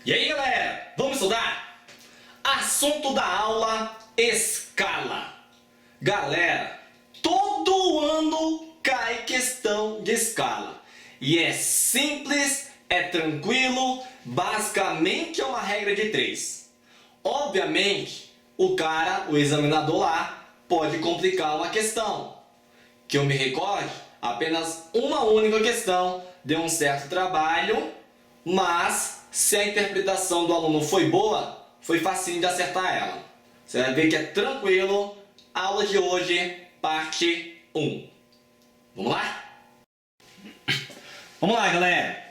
E aí, galera, vamos estudar? Assunto da aula: escala. Galera, todo ano cai questão de escala. E é simples, é tranquilo, basicamente é uma regra de 3. Obviamente, o examinador lá, pode complicar uma questão. Que eu me recorde, apenas uma única questão deu um certo trabalho, mas se a interpretação do aluno foi boa, foi facinho de acertar ela. Você vai ver que é tranquilo. Aula de hoje, parte 1. Vamos lá? Vamos lá, galera.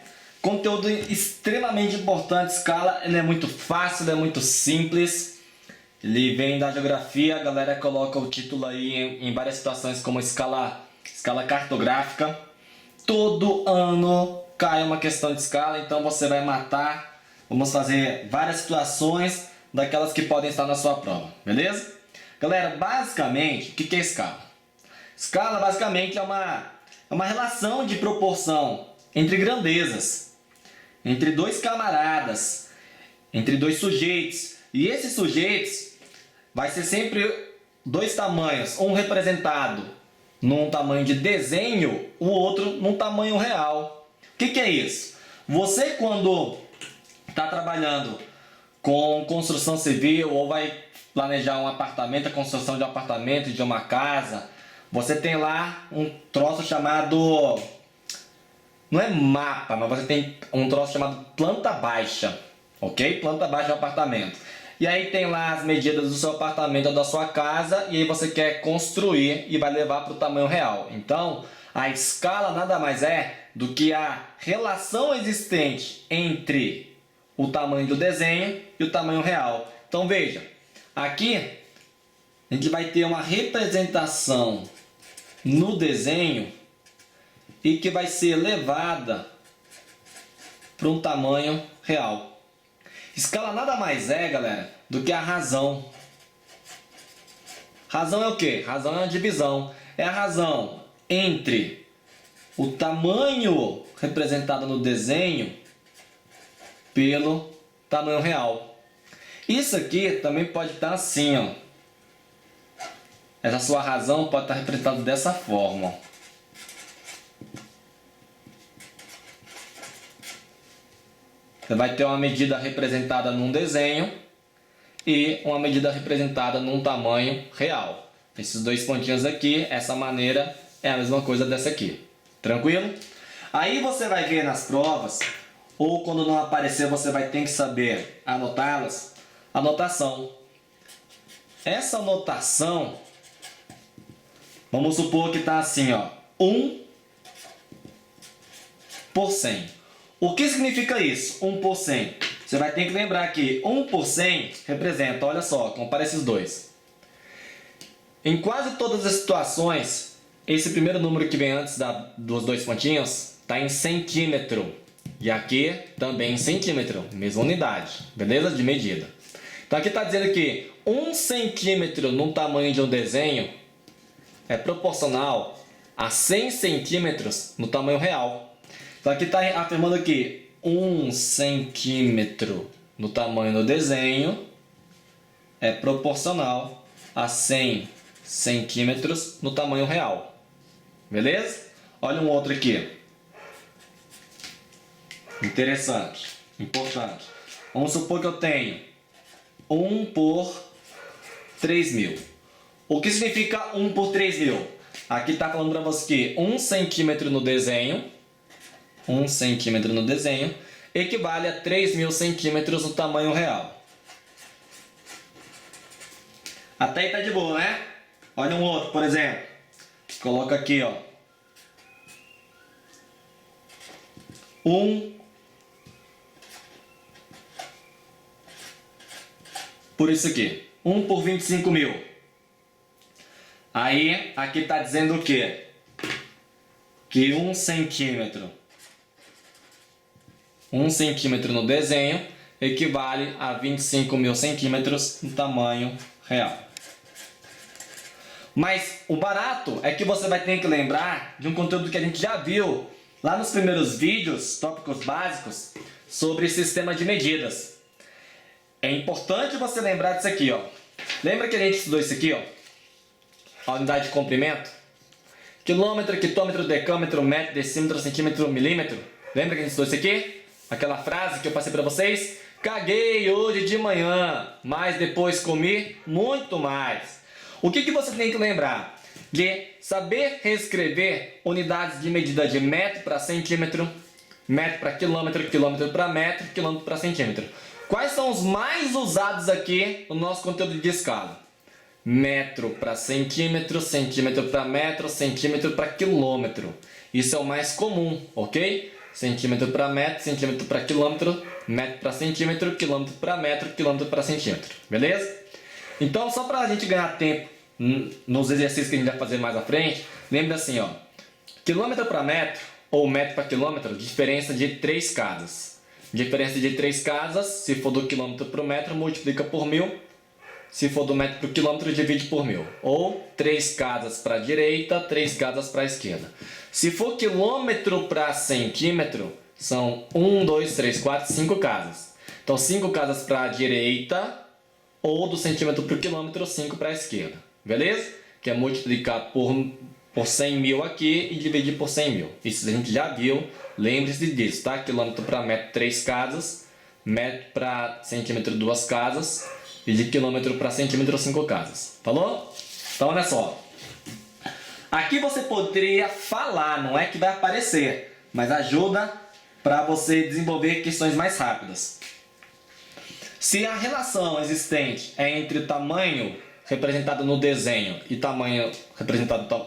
Conteúdo extremamente importante. Escala, ele é muito fácil, ele é muito simples. Ele vem da geografia, a galera coloca o título aí em várias situações como escala cartográfica. Todo ano cai uma questão de escala, então você vai matar. Vamos fazer várias situações daquelas que podem estar na sua prova, beleza? Galera, basicamente, o que é escala? Escala basicamente é uma relação de proporção entre grandezas, entre dois camaradas, entre dois sujeitos. E esses sujeitos vai ser sempre dois tamanhos, um representado num tamanho de desenho, o outro num tamanho real. O que é isso? Você, quando está trabalhando com construção civil ou vai planejar um apartamento, a construção de um apartamento, de uma casa, você tem lá um troço chamado, não é mapa, mas você tem um troço chamado planta baixa, ok? Planta baixa do apartamento. E aí tem lá as medidas do seu apartamento ou da sua casa, e aí você quer construir e vai levar para o tamanho real. Então, a escala nada mais é do que a relação existente entre o tamanho do desenho e o tamanho real. Então veja, aqui a gente vai ter uma representação no desenho e que vai ser levada para um tamanho real. Escala nada mais é, galera, do que a razão. Razão é o quê? Razão é uma divisão. É a razão entre o tamanho representado no desenho pelo tamanho real. Isso aqui também pode estar assim, ó. Essa sua razão pode estar representada dessa forma. Você vai ter uma medida representada num desenho e uma medida representada num tamanho real. Esses dois pontinhos aqui, essa maneira é a mesma coisa dessa aqui. Tranquilo? Aí você vai ver nas provas, ou quando não aparecer você vai ter que saber anotá-las. Anotação. Essa anotação, vamos supor que está assim, ó, 1 por 100. O que significa isso? 1 por 100. Você vai ter que lembrar que 1 por 100 representa, olha só, compara esses dois. Em quase todas as situações, esse primeiro número que vem antes dos dois pontinhos está em centímetro. E aqui também em centímetro, mesma unidade, beleza? De medida. Então aqui está dizendo que 1 centímetro no tamanho de um desenho é proporcional a 100 centímetros no tamanho real. Então aqui está afirmando que 1 centímetro no tamanho do desenho é proporcional a 100 centímetros no tamanho real. Beleza? Olha um outro aqui. Interessante, importante. Vamos supor que eu tenho 1 por 3.000. O que significa 1 por 3.000? Aqui está falando para você que 1 centímetro no desenho, 1 centímetro no desenho, equivale a 3.000 centímetros no tamanho real. Até aí tá de boa, né? Olha um outro, por exemplo. Coloca aqui, ó. 1 por isso aqui. 1 por 25.000. Aí, aqui está dizendo o quê? Que 1 centímetro no desenho equivale a 25.000 centímetros no tamanho real. Mas o barato é que você vai ter que lembrar de um conteúdo que a gente já viu lá nos primeiros vídeos, tópicos básicos, sobre sistema de medidas. É importante você lembrar disso aqui, ó. Lembra que a gente estudou isso aqui, ó? A unidade de comprimento? Quilômetro, quilômetro, decâmetro, metro, decímetro, centímetro, milímetro. Lembra que a gente estudou isso aqui? Aquela frase que eu passei pra vocês? Caguei hoje de manhã, mas depois comi muito mais. O que você tem que lembrar? De saber reescrever unidades de medida de metro para centímetro, metro para quilômetro, quilômetro para metro, quilômetro para centímetro. Quais são os mais usados aqui no nosso conteúdo de escala? Metro para centímetro, centímetro para metro, centímetro para quilômetro. Isso é o mais comum, ok? Centímetro para metro, centímetro para quilômetro, metro para centímetro, quilômetro para metro, quilômetro para centímetro. Beleza? Então, só para a gente ganhar tempo nos exercícios que a gente vai fazer mais à frente, lembra assim, ó. Quilômetro para metro ou metro para quilômetro, diferença de 3 casas. Diferença de 3 casas, se for do quilômetro para o metro, multiplica por 1000. Se for do metro para o quilômetro, divide por 1000. Ou 3 casas para a direita, 3 casas para a esquerda. Se for quilômetro para centímetro, são 1, 2, 3, 4, 5 casas. Então 5 casas para a direita, ou do centímetro para o quilômetro, 5 para a esquerda. Beleza? Que é multiplicar por 100.000 aqui e dividir por 100.000. Isso a gente já viu. Lembre-se disso, tá? Quilômetro para metro, 3 casas. Metro para centímetro, 2 casas. E de quilômetro para centímetro, 5 casas. Falou? Então, olha só. Aqui você poderia falar, não é que vai aparecer, mas ajuda para você desenvolver questões mais rápidas. Se a relação existente é entre o tamanho representado no desenho e tamanho representado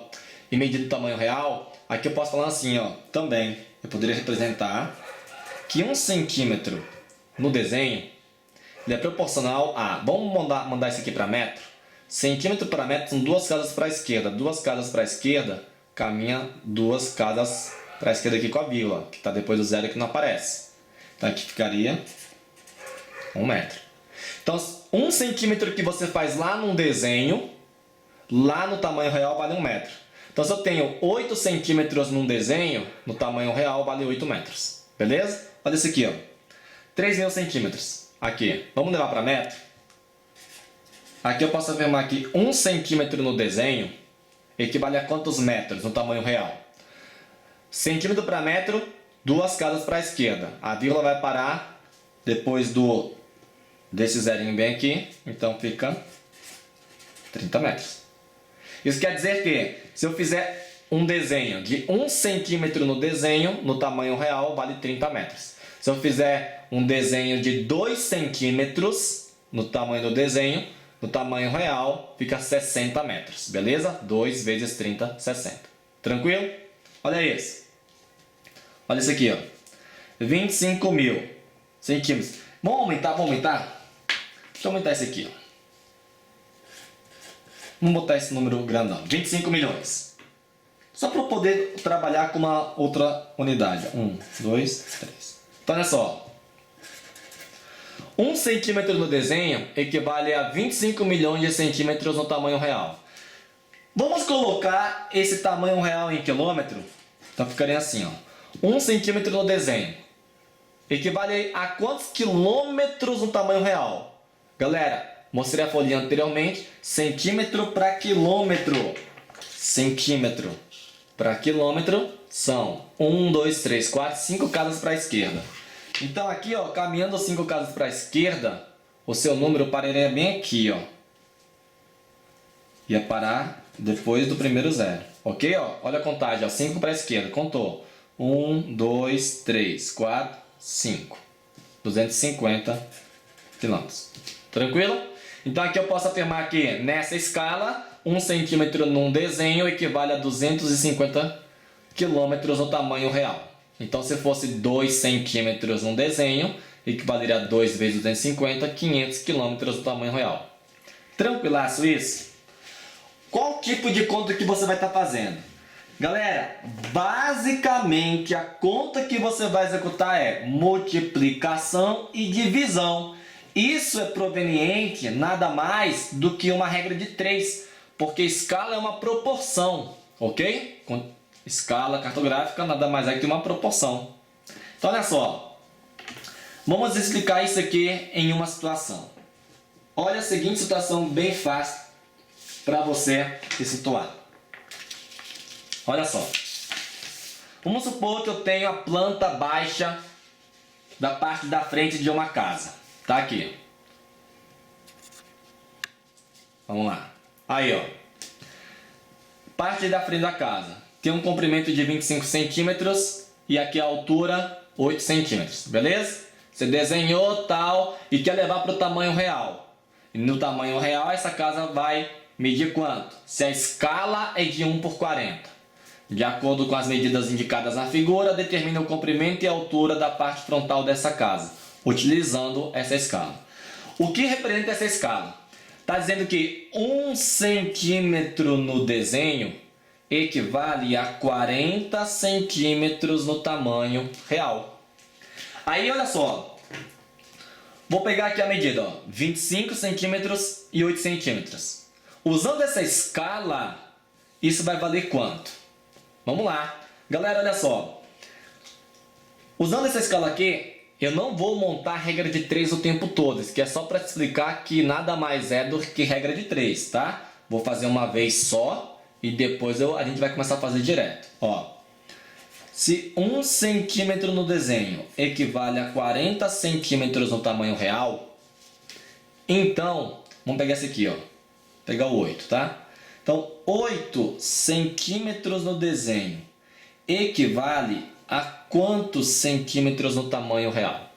e medido do tamanho real, aqui eu posso falar assim, ó, também. Eu poderia representar que 1 centímetro no desenho ele é proporcional a... Vamos mandar isso aqui para metro? Centímetro para metro são 2 casas para a esquerda. 2 casas para a esquerda caminha 2 casas para a esquerda aqui com a vírgula, que está depois do zero que não aparece. Então aqui ficaria 1 metro. Então 1 centímetro que você faz lá num desenho, lá no tamanho real vale 1 metro. Então se eu tenho 8 centímetros num desenho, no tamanho real vale 8 metros. Beleza? Olha isso aqui, ó. 3.000 centímetros. Aqui, vamos levar para metro? Aqui eu posso afirmar que 1 centímetro no desenho equivale a quantos metros no tamanho real? Centímetro para metro, 2 casas para a esquerda. A vírgula vai parar depois desse zerinho bem aqui, então fica 30 metros. Isso quer dizer que se eu fizer um desenho de 1 centímetro no desenho, no tamanho real vale 30 metros. Se eu fizer um desenho de 2 centímetros no tamanho do desenho, no tamanho real fica 60 metros, beleza? 2 vezes 30, 60. Tranquilo? Olha isso. Olha isso aqui, ó. 25.000 centímetros. Vamos aumentar, vamos aumentar? Deixa eu aumentar esse aqui, ó. Vamos botar esse número grandão. 25 milhões. Só para eu poder trabalhar com uma outra unidade. 1, 2, 3. Então, olha só. 1 centímetro no desenho equivale a 25 milhões de centímetros no tamanho real. Vamos colocar esse tamanho real em quilômetro? Então ficaria assim, ó. 1 centímetro no desenho equivale a quantos quilômetros no tamanho real? Galera, mostrei a folhinha anteriormente. Centímetro para quilômetro. Centímetro para quilômetro são 1, 2, 3, 4, 5 casas para a esquerda. Então aqui, ó, caminhando 5 casas para a esquerda, o seu número pararia bem aqui, ó. Ia parar depois do primeiro zero. Ok? Ó, olha a contagem, ó, 5 para a esquerda. Contou. 1, 2, 3, 4, 5. 250 quilômetros. Tranquilo? Então aqui eu posso afirmar que nessa escala, 1 centímetro num desenho equivale a 250 quilômetros no tamanho real. Então se fosse 2 centímetros num desenho, equivaleria a 2 vezes 250, 500 quilômetros no tamanho real. Tranquilaço isso? Qual tipo de conta que você vai estar fazendo? Galera, basicamente a conta que você vai executar é multiplicação e divisão. Isso é proveniente nada mais do que uma regra de 3, porque escala é uma proporção, ok? Escala cartográfica nada mais é que uma proporção. Então olha só, Vamos explicar isso aqui em uma situação. Olha a seguinte situação bem fácil para você se situar. Olha só. Vamos supor que eu tenho a planta baixa da parte da frente de uma casa. Tá aqui. Vamos lá. Aí, ó. Parte da frente da casa. Tem um comprimento de 25 centímetros e aqui a altura 8 centímetros. Beleza? Você desenhou tal e quer levar para o tamanho real. E no tamanho real essa casa vai medir quanto? Se a escala é de 1/40. De acordo com as medidas indicadas na figura, determina o comprimento e a altura da parte frontal dessa casa, utilizando essa escala. O que representa essa escala? Está dizendo que 1 centímetro no desenho equivale a 40 centímetros no tamanho real. Aí, olha só. Vou pegar aqui a medida, ó, 25 centímetros e 8 centímetros. Usando essa escala, isso vai valer quanto? Vamos lá. Galera, olha só. Usando essa escala aqui, eu não vou montar a regra de 3 o tempo todo. Isso aqui é só para te explicar que nada mais é do que regra de 3, tá? Vou fazer uma vez só e depois a gente vai começar a fazer direto. Ó. Se 1 centímetro no desenho equivale a 40 centímetros no tamanho real, então, vamos pegar esse aqui, ó. Vou pegar o 8, tá? Então, 8 centímetros no desenho equivale a quantos centímetros no tamanho real?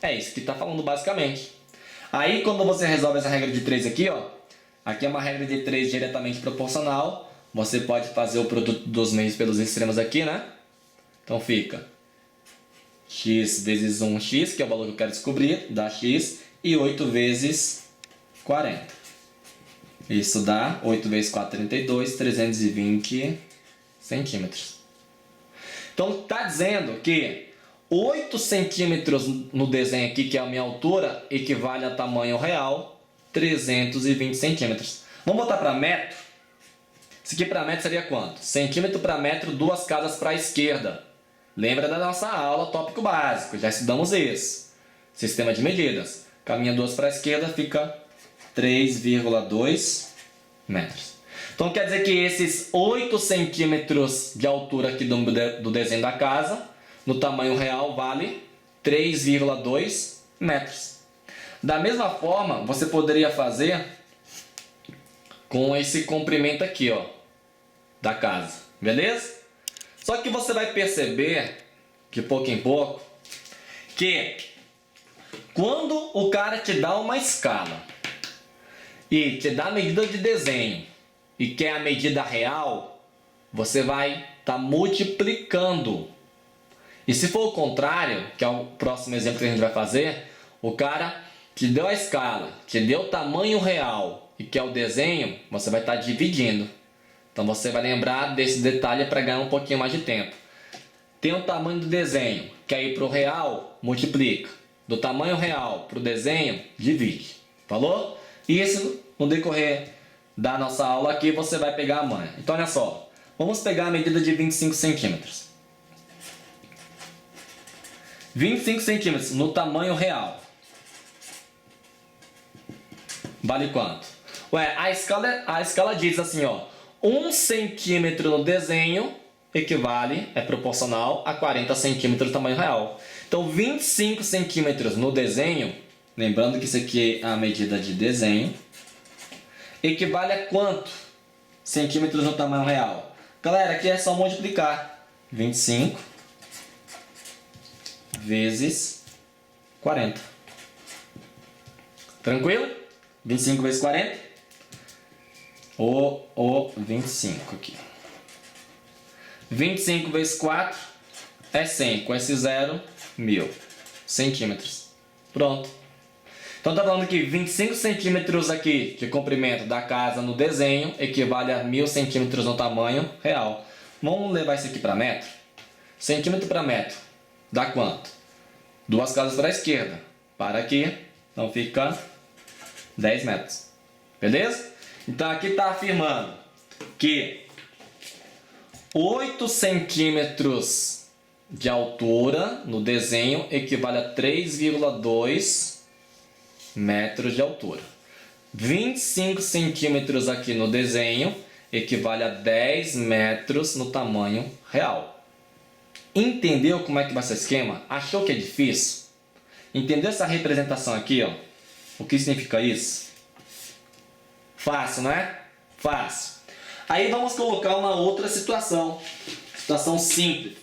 É isso que está falando basicamente. Aí, quando você resolve essa regra de 3 aqui, ó, aqui é uma regra de 3 diretamente proporcional. Você pode fazer o produto dos meios pelos extremos aqui, né? Então fica x vezes 1x, que é o valor que eu quero descobrir, dá x, e 8 vezes 40. Isso dá 8 vezes 4, 32, 320 centímetros. Então está dizendo que 8 centímetros no desenho aqui, que é a minha altura, equivale a tamanho real, 320 centímetros. Vamos botar para metro? Isso aqui para metro seria quanto? Centímetro para metro, 2 casas para a esquerda. Lembra da nossa aula, tópico básico, já estudamos isso. Sistema de medidas. Caminha 2 para a esquerda, fica 3,2 metros. Então quer dizer que esses 8 centímetros de altura aqui do desenho da casa, no tamanho real, vale 3,2 metros. Da mesma forma, você poderia fazer com esse comprimento aqui, ó, da casa, beleza? Só que você vai perceber, de pouco em pouco, que quando o cara te dá uma escala e te dá a medida de desenho e quer a medida real, você vai estar multiplicando. E se for o contrário, que é o próximo exemplo que a gente vai fazer, o cara te deu a escala, te deu o tamanho real e quer o desenho, você vai estar dividindo. Então você vai lembrar desse detalhe para ganhar um pouquinho mais de tempo. Tem o tamanho do desenho, quer ir para o real, multiplica. Do tamanho real para o desenho, divide. Falou? E isso no decorrer da nossa aula aqui você vai pegar a manha. Então olha só, vamos pegar a medida de 25 centímetros. 25 centímetros no tamanho real. Vale quanto? Ué, a escala diz assim, ó. 1 centímetro no desenho equivale, é proporcional a 40 centímetros do tamanho real. Então 25 centímetros no desenho, lembrando que isso aqui é a medida de desenho, equivale a quanto centímetros no tamanho real? Galera, aqui é só multiplicar. 25 vezes 40. Tranquilo? 25 vezes 40? O 25 aqui. 25 vezes 4 é 100. Com esse zero, 1000 centímetros. Pronto. Então está falando que 25 centímetros aqui de comprimento da casa no desenho equivale a 1000 centímetros no tamanho real. Vamos levar isso aqui para metro? Centímetro para metro dá quanto? 2 casas para a esquerda. Para aqui. Então fica 10 metros. Beleza? Então aqui está afirmando que 8 centímetros de altura no desenho equivale a 3,2 metros de altura. 25 centímetros aqui no desenho equivale a 10 metros no tamanho real. Entendeu como é que vai ser o esquema? Achou que é difícil? Entendeu essa representação aqui, ó? O que significa isso? Fácil, não é? Fácil. Aí vamos colocar uma outra situação. Situação simples.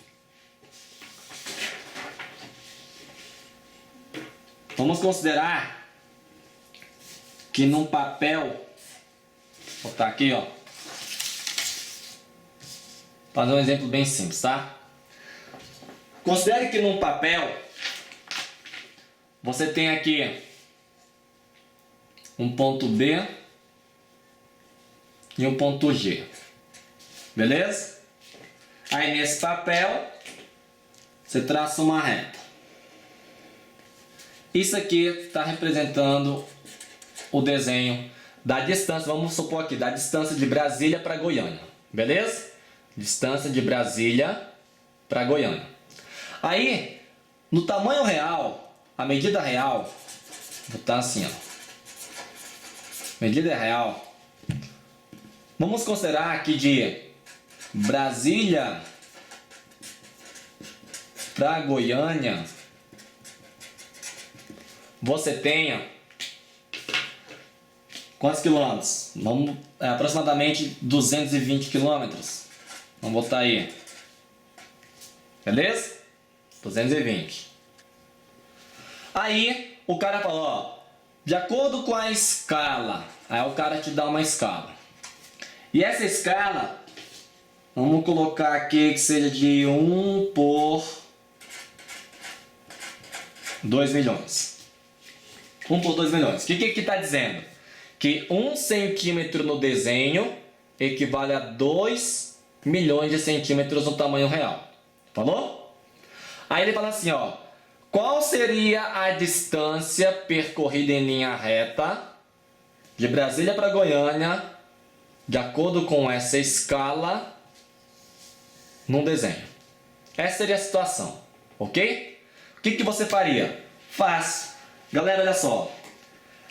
Vamos considerar que num papel, vou botar aqui, ó. Fazer um exemplo bem simples, tá? Considere que num papel você tem aqui um ponto B e um ponto G. Beleza? Aí nesse papel você traça uma reta. Isso aqui está representando o desenho da distância, vamos supor aqui, da distância de Brasília para Goiânia. Beleza? Distância de Brasília para Goiânia. Aí, no tamanho real, a medida real, vou botar assim, ó. Medida real. Vamos considerar que de Brasília para Goiânia você tenha quantos quilômetros? Vamos, aproximadamente 220 quilômetros. Vamos botar aí. Beleza? 220. Aí o cara falou, ó, de acordo com a escala. Aí o cara te dá uma escala. E essa escala, vamos colocar aqui que seja de 1 por 2 milhões. 1 por 2 milhões. O que está dizendo? Que 1 centímetro no desenho equivale a 2 milhões de centímetros no tamanho real. Falou? Aí ele fala assim, ó. Qual seria a distância percorrida em linha reta de Brasília para Goiânia, de acordo com essa escala, num desenho? Essa seria a situação, ok? O que você faria? Fácil. Galera, olha só.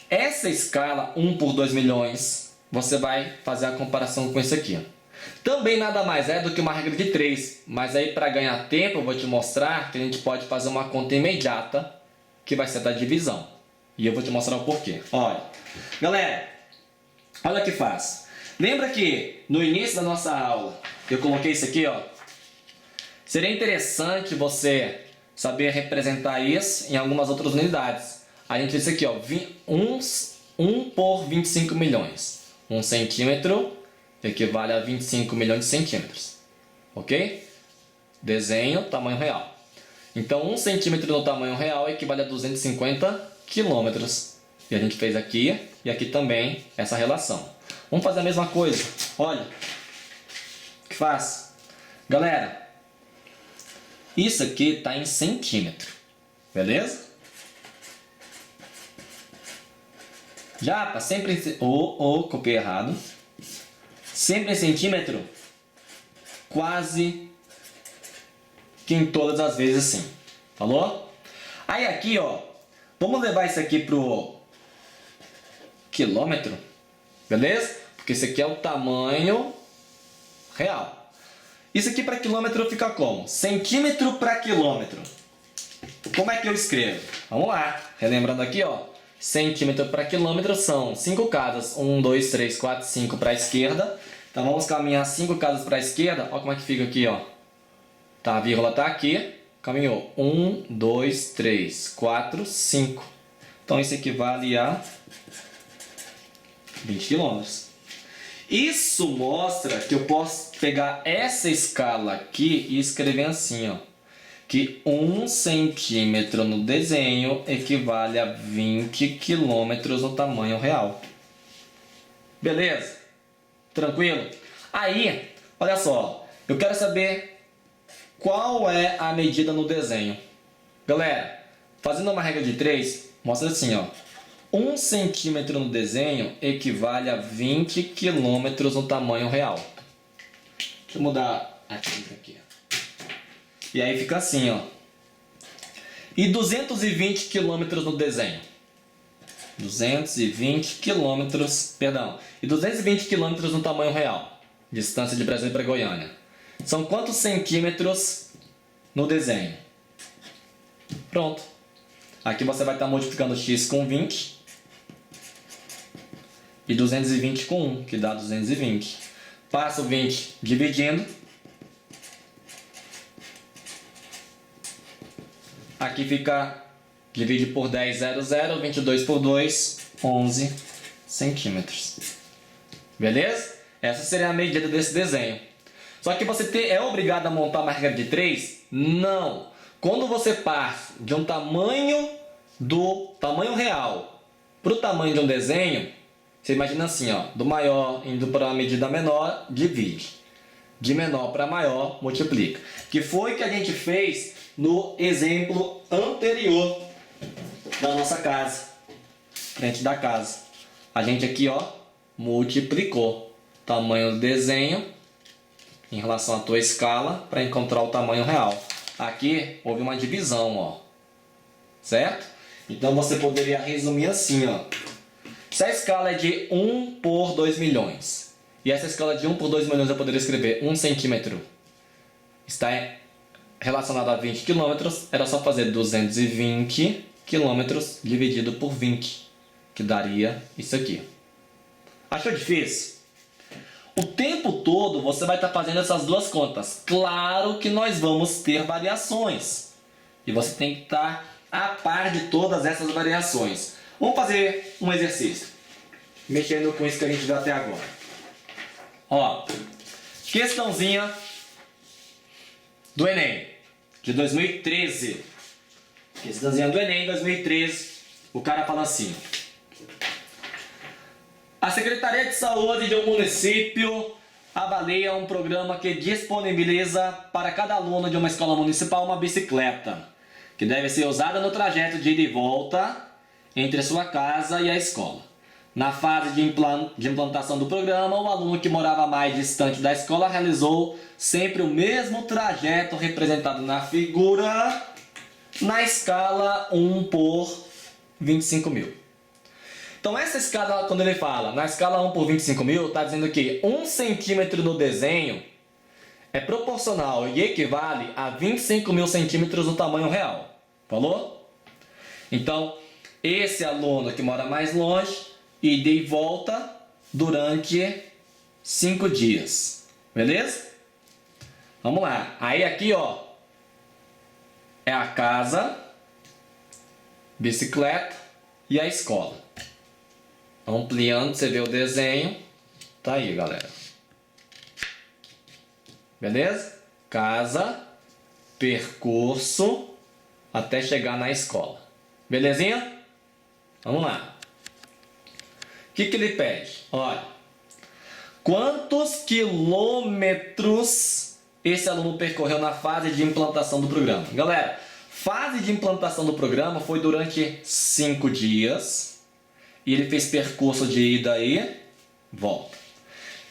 Essa escala 1 por 2 milhões, você vai fazer a comparação com esse aqui. Também nada mais é do que uma regra de 3. Mas aí para ganhar tempo eu vou te mostrar que a gente pode fazer uma conta imediata, que vai ser da divisão. E eu vou te mostrar o porquê. Olha. Galera, olha que fácil. Lembra que no início da nossa aula eu coloquei isso aqui, ó. Seria interessante você saber representar isso em algumas outras unidades. A gente disse aqui, ó, 1 por 25 milhões. 1 centímetro equivale a 25 milhões de centímetros. Ok? Desenho, tamanho real. Então, 1 centímetro no tamanho real equivale a 250 quilômetros. E a gente fez aqui e aqui também essa relação. Vamos fazer a mesma coisa. Olha, que fácil. Galera, isso aqui está em centímetro. Beleza? Japa, sempre em... copiei errado. Sempre em centímetro? Quase que em todas as vezes sim. Falou? Aí aqui, ó. Vamos levar isso aqui pro quilômetro. Beleza? Porque esse aqui é o tamanho real. Isso aqui para quilômetro fica como? Centímetro para quilômetro. Como é que eu escrevo? Vamos lá. Relembrando aqui, ó. Centímetro para quilômetro são 5 casas. 1, 2, 3, 4, 5 para a esquerda. Então vamos caminhar 5 casas para a esquerda. Olha como é que fica aqui, ó. Tá, a vírgula está aqui. Caminhou 1, 2, 3, 4, 5. Então isso equivale a 20 quilômetros. Isso mostra que eu posso pegar essa escala aqui e escrever assim, ó. Que 1 centímetro no desenho equivale a 20 quilômetros no tamanho real. Beleza? Tranquilo? Aí, olha só. Eu quero saber qual é a medida no desenho. Galera, fazendo uma regra de 3, mostra assim, ó. 1 centímetro no desenho equivale a 20 quilômetros no tamanho real. Deixa eu mudar a tinta aqui. E aí fica assim, ó. E 220 quilômetros no desenho. 220 quilômetros, perdão. E 220 quilômetros no tamanho real. Distância de Brasília para Goiânia. São quantos centímetros no desenho? Pronto. Aqui você vai estar multiplicando x com 20. E 220 com 1, que dá 220. Passa o 20 dividindo. Aqui fica, divide por 10, 0, 0, 22 por 2, 11 centímetros. Beleza? Essa seria a medida desse desenho. Só que você é obrigado a montar uma regra de 3? Não. Quando você passa de um tamanho real para o tamanho de um desenho, você imagina assim, ó, do maior indo para uma medida menor, divide. De menor para maior, multiplica. Que foi que a gente fez no exemplo anterior da nossa casa, frente da casa. A gente aqui, ó, multiplicou o tamanho do desenho em relação à tua escala para encontrar o tamanho real. Aqui houve uma divisão, ó, certo? Então você poderia resumir assim, ó. Se a escala é de 1 por 2 milhões, e essa escala de 1 por 2 milhões eu poderia escrever 1 centímetro, está relacionado a 20 quilômetros, era só fazer 220 quilômetros dividido por 20, que daria isso aqui. Achou difícil? O tempo todo você vai estar fazendo essas duas contas. Claro que nós vamos ter variações. E você tem que estar a par de todas essas variações. Vamos fazer um exercício. Mexendo com isso que a gente viu até agora. Ó, questãozinha do Enem, de 2013. Questãozinha do Enem, 2013. O cara fala assim: a Secretaria de Saúde de um município avalia um programa que disponibiliza para cada aluno de uma escola municipal uma bicicleta, que deve ser usada no trajeto de ida e volta entre a sua casa e a escola. Na fase de implantação do programa, o aluno que morava mais distante da escola realizou sempre o mesmo trajeto representado na figura, na escala 1 por 25 mil. Então essa escala, quando ele fala na escala 1 por 25 mil, está dizendo que 1 centímetro no desenho é proporcional e equivale a 25 mil centímetros no tamanho real. Falou? Então, esse aluno que mora mais longe, ida e volta durante 5 dias. Beleza? Vamos lá. Aí aqui, ó, é a casa, bicicleta e a escola. Ampliando, você vê o desenho. Tá aí, galera. Beleza? Casa, percurso, até chegar na escola. Belezinha? Vamos lá. O que ele pede? Olha, quantos quilômetros esse aluno percorreu na fase de implantação do programa? Galera, fase de implantação do programa foi durante 5 dias. E ele fez percurso de ida e volta.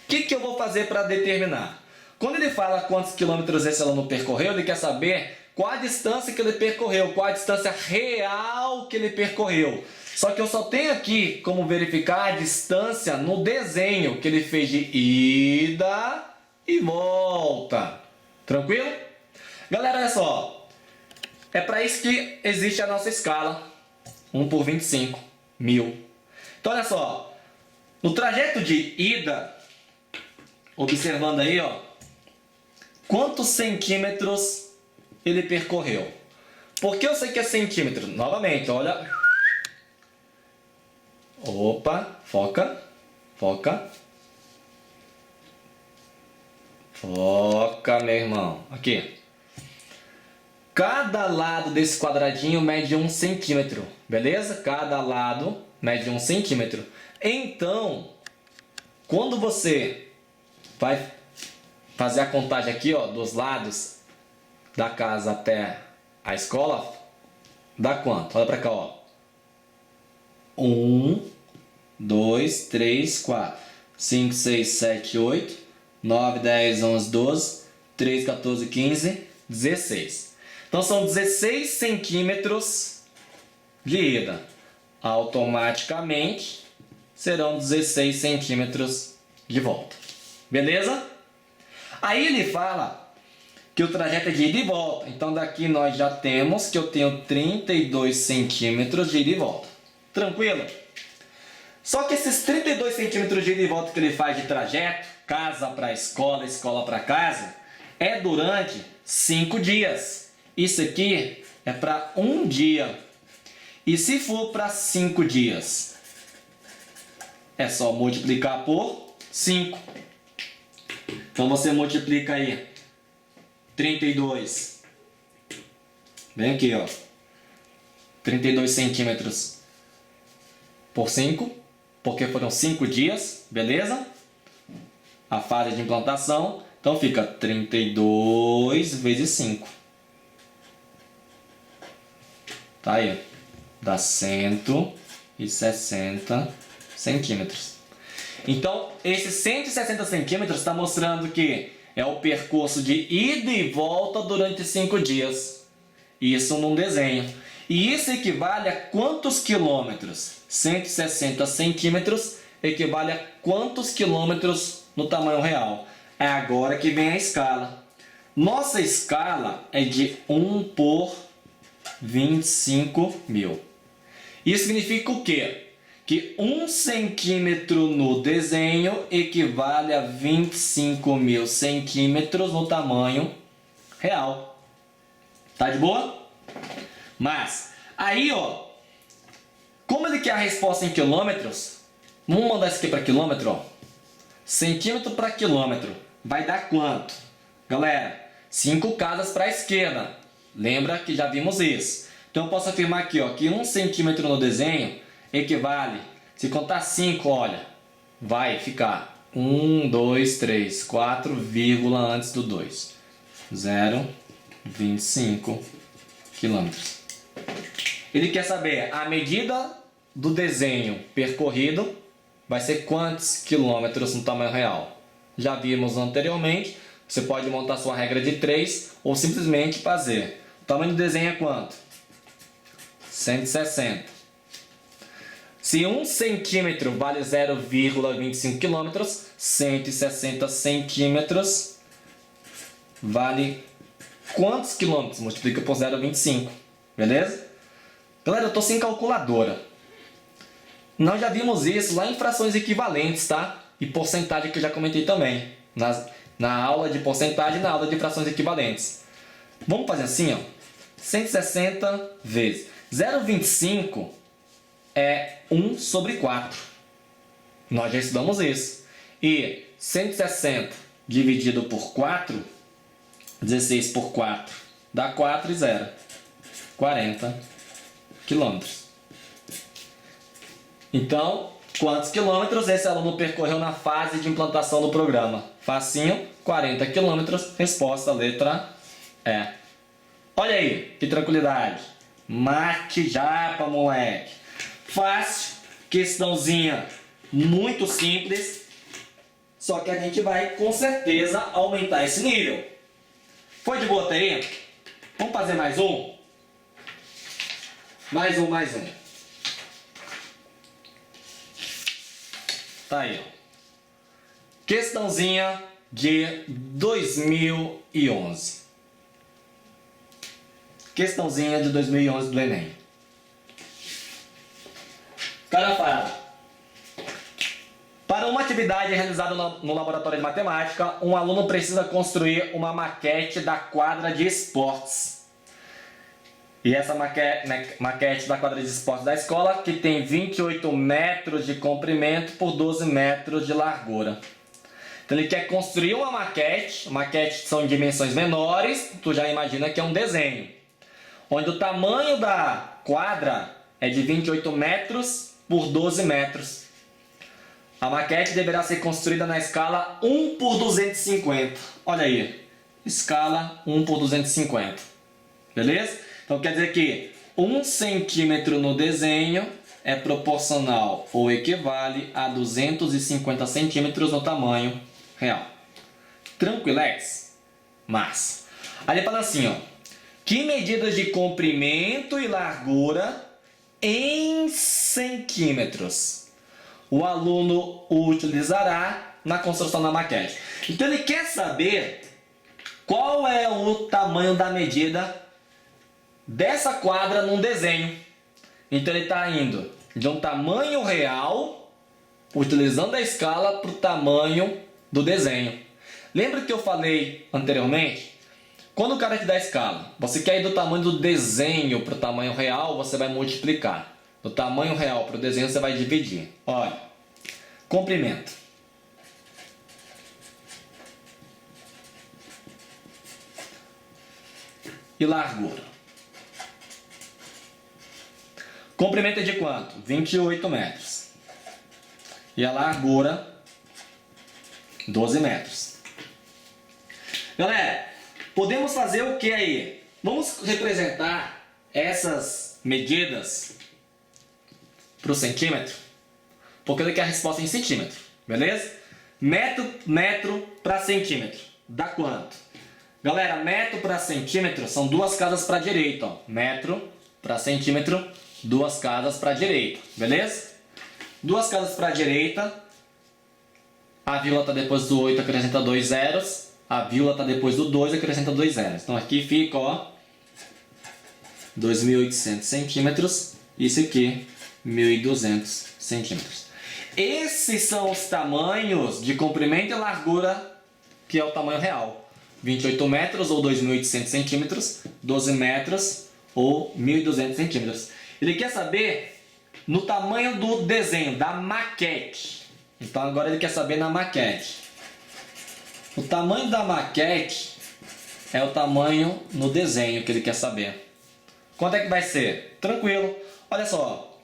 O que eu vou fazer para determinar? Quando ele fala quantos quilômetros esse aluno percorreu, ele quer saber qual a distância que ele percorreu, qual a distância real que ele percorreu. Só que eu só tenho aqui como verificar a distância no desenho que ele fez de ida e volta. Tranquilo? Galera, olha só. É para isso que existe a nossa escala 1 por 25 mil. Então olha só. No trajeto de ida, observando aí, ó, quantos centímetros ele percorreu. Por que eu sei que é centímetro? Novamente, olha. Opa, foca, foca. Foca, meu irmão. Aqui. Cada lado desse quadradinho mede 1 centímetro, beleza? Cada lado mede 1 centímetro. Então, quando você vai fazer a contagem aqui, ó, dos lados da casa até a escola, dá quanto? Olha pra cá, ó. 1, 2, 3, 4, 5, 6, 7, 8, 9, 10, 11, 12, 13, 14, 15, 16. Então são 16 centímetros de ida. Automaticamente serão 16 centímetros de volta. Beleza? Aí ele fala que o trajeto é de ida e volta. Então daqui nós já temos que eu tenho 32 centímetros de ida e volta. Tranquilo? Só que esses 32 centímetros de ida e volta que ele faz de trajeto, casa para escola, escola para casa, é durante 5 dias. Isso aqui é para um dia. E se for para 5 dias, é só multiplicar por 5. Então você multiplica aí 32. Vem aqui, ó. 32 centímetros por 5, porque foram 5 dias, beleza? A fase de implantação. Então fica 32 vezes 5. Tá aí. Dá 160 centímetros. Então, esses 160 centímetros está mostrando que é o percurso de ida e volta durante 5 dias. Isso num desenho. E isso equivale a quantos quilômetros? 160 centímetros equivale a quantos quilômetros no tamanho real? É agora que vem a escala. Nossa escala é de 1 por 25 mil. Isso significa o quê? Que 1 centímetro no desenho equivale a 25 mil centímetros no tamanho real. Tá de boa? Mas, aí ó, como ele quer a resposta em quilômetros, vamos mandar isso aqui para quilômetro, ó. Centímetro para quilômetro, vai dar quanto? Galera, 5 casas para a esquerda. Lembra que já vimos isso. Então eu posso afirmar aqui, ó, que 1 centímetro no desenho equivale, se contar 5, olha, vai ficar 1, 2, 3, 4, vírgula antes do 2. 0,25 quilômetros. Ele quer saber a medida do desenho percorrido vai ser quantos quilômetros no tamanho real. Já vimos anteriormente, você pode montar sua regra de 3 ou simplesmente fazer. O tamanho do desenho é quanto? 160. Se 1 centímetro vale 0,25 quilômetros, 160 centímetros vale quantos quilômetros? Multiplica por 0,25. Beleza? Galera, eu estou sem calculadora. Nós já vimos isso lá em frações equivalentes, tá? E porcentagem que eu já comentei também. Na aula de porcentagem e na aula de frações equivalentes. Vamos fazer assim, ó. 160 vezes 0,25 é 1 sobre 4. Nós já estudamos isso. E 160 dividido por 4, 16 por 4, dá 4 e 0. 40 quilômetros. Então, quantos quilômetros esse aluno percorreu na fase de implantação do programa? Facinho, 40 quilômetros, resposta letra E. Olha aí, que tranquilidade. Mate japa, moleque. Fácil, questãozinha muito simples, só que a gente vai com certeza aumentar esse nível. Foi de boa até aí? Vamos fazer mais um? Mais um. Tá aí, ó. Questãozinha de 2011. Questãozinha de 2011 do Enem. O cara fala: para uma atividade realizada no laboratório de matemática, um aluno precisa construir uma maquete da quadra de esportes. E essa maquete da quadra de esportes da escola, que tem 28 metros de comprimento por 12 metros de largura. Então ele quer construir uma maquete. Maquetes são em dimensões menores, tu já imagina que é um desenho. Onde o tamanho da quadra é de 28 metros por 12 metros. A maquete deverá ser construída na escala 1 por 250. Olha aí, escala 1 por 250. Beleza? Então quer dizer que 1 centímetro no desenho é proporcional ou equivale a 250 centímetros no tamanho real. Tranquilex? Mas Aí ele fala assim, ó. Que medidas de comprimento e largura em centímetros o aluno utilizará na construção da maquete? Então ele quer saber qual é o tamanho da medida dessa quadra num desenho. Então ele está indo de um tamanho real, utilizando a escala, para o tamanho do desenho. Lembra que eu falei anteriormente? Quando o cara te dá a escala, você quer ir do tamanho do desenho para o tamanho real, você vai multiplicar. Do tamanho real para o desenho, você vai dividir. Olha, comprimento. E largura. Comprimento é de quanto? 28 metros. E a largura, 12 metros. Galera, podemos fazer o que aí? Vamos representar essas medidas para o centímetro? Porque ele quer a resposta em centímetro, beleza? Metro para centímetro. Dá quanto? Galera, metro para centímetro são duas casas para a direita. Ó. Metro para centímetro, duas casas para a direita, beleza? Duas casas para a direita. A vírgula está depois do 8, acrescenta 2 zeros. A vírgula está depois do 2, acrescenta 2 zeros. Então aqui fica, ó, 2.800 centímetros. Isso aqui, 1.200 centímetros. Esses são os tamanhos de comprimento e largura, que é o tamanho real. 28 metros ou 2.800 centímetros, 12 metros ou 1.200 centímetros. Ele quer saber no tamanho do desenho, da maquete. Então agora ele quer saber na maquete. O tamanho da maquete é o tamanho no desenho que ele quer saber. Quanto é que vai ser? Tranquilo. Olha só.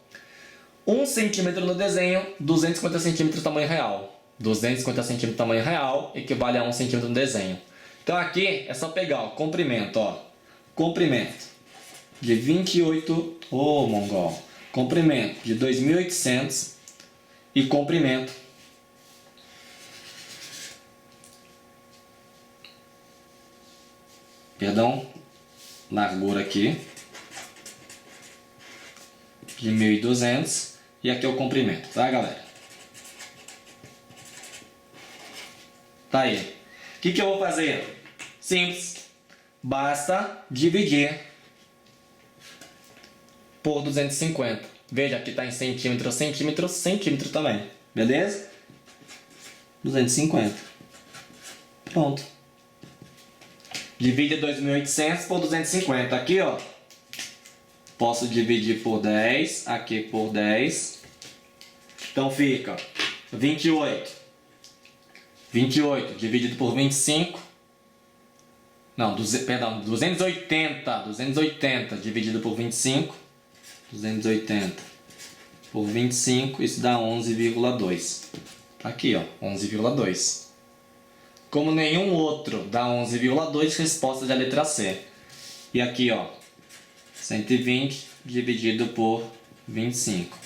1 centímetro no desenho, 250 centímetros tamanho real. 250 centímetros tamanho real equivale a 1 centímetro no desenho. Então aqui é só pegar o comprimento, ó. Comprimento de 28, mongol. Comprimento de 2.800 e comprimento largura aqui de 1.200 e aqui é o comprimento, tá, galera? Tá aí. O que eu vou fazer? Simples. Basta dividir por 250. Veja, aqui está em centímetro, centímetro, centímetro também. Beleza? 250. Pronto. Divide 2.800 por 250. Aqui, ó. Posso dividir por 10. Aqui por 10. Então fica 28. 28 dividido por 25. Não, 280. 280 dividido por 25. 280 por 25. Isso dá 11,2. Aqui, ó. 11,2. Como nenhum outro dá 11,2, resposta da letra C. E aqui, ó, 120 dividido por 25.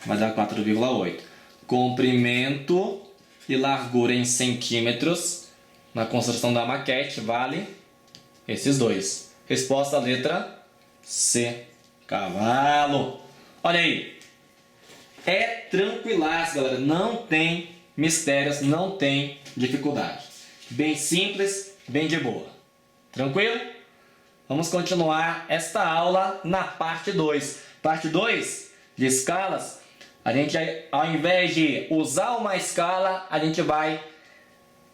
Vai dar 4,8. Comprimento e largura em centímetros na construção da maquete vale esses dois. Resposta letra C. Cavalo. Olha aí. É tranquilaço, galera. Não tem mistérios, não tem dificuldade. Bem simples, bem de boa. Tranquilo? Vamos continuar esta aula na parte 2. Parte 2 de escalas, a gente, ao invés de usar uma escala, a gente vai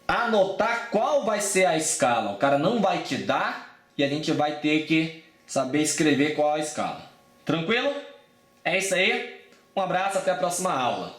anotar qual vai ser a escala. O cara não vai te dar e a gente vai ter que saber escrever qual a escala. Tranquilo? É isso aí. Um abraço, até a próxima aula.